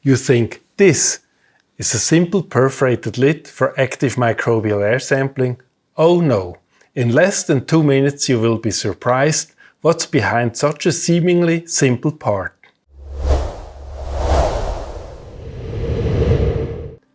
You think this is a simple perforated lid for active microbial air sampling? Oh no! In less than 2 minutes you will be surprised what's behind such a seemingly simple part.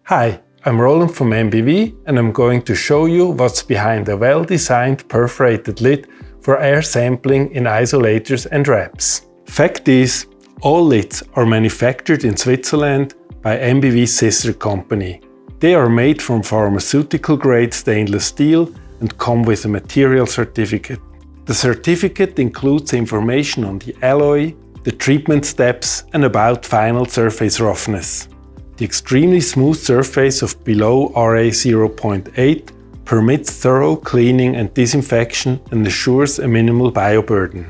Hi, I'm Roland from MBV and I'm going to show you what's behind a well-designed perforated lid for air sampling in isolators and wraps. Fact is, all lids are manufactured in Switzerland by MBV's sister company. They are made from pharmaceutical-grade stainless steel and come with a material certificate. The certificate includes information on the alloy, the treatment steps and about final surface roughness. The extremely smooth surface of below RA 0.8 permits thorough cleaning and disinfection and assures a minimal bioburden.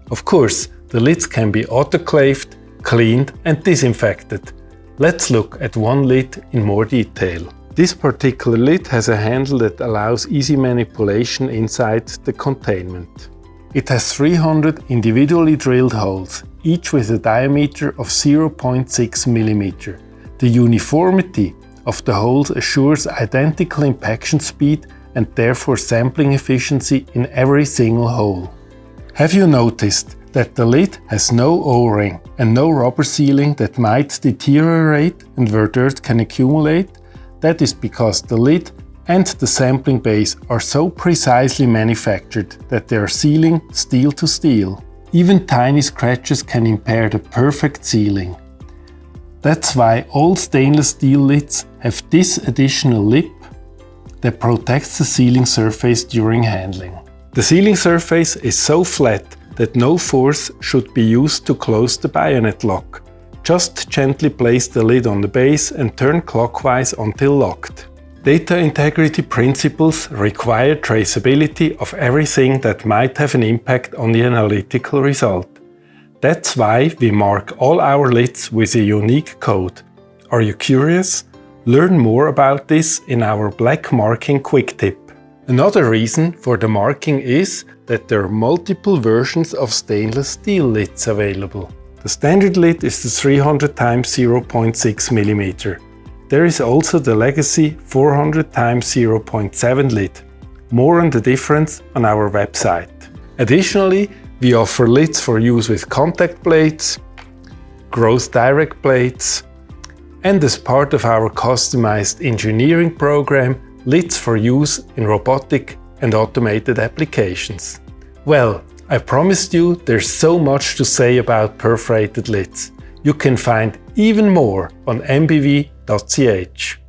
Of course, the lids can be autoclaved, cleaned and disinfected. Let's look at one lid in more detail. This particular lid has a handle that allows easy manipulation inside the containment. It has 300 individually drilled holes, each with a diameter of 0.6 mm. The uniformity of the holes assures identical impaction speed and therefore sampling efficiency in every single hole. Have you noticed that the lid has no O-ring and no rubber sealing that might deteriorate and where dirt can accumulate? That is because the lid and the sampling base are so precisely manufactured that they are sealing steel to steel. Even tiny scratches can impair the perfect sealing. That's why all stainless steel lids have this additional lip that protects the sealing surface during handling. The sealing surface is so flat that no force should be used to close the bayonet lock. Just gently place the lid on the base and turn clockwise until locked. Data integrity principles require traceability of everything that might have an impact on the analytical result. That's why we mark all our lids with a unique code. Are you curious? Learn more about this in our black marking quick tip. Another reason for the marking is that there are multiple versions of stainless steel lids available. The standard lid is the 300 x 0.6 mm. There is also the legacy 400 x 0.7 lid. More on the difference on our website. Additionally, we offer lids for use with contact plates, growth direct plates, and as part of our customized engineering program, lids for use in robotic and automated applications. Well, I promised you there's so much to say about perforated lids. You can find even more on mbv.ch.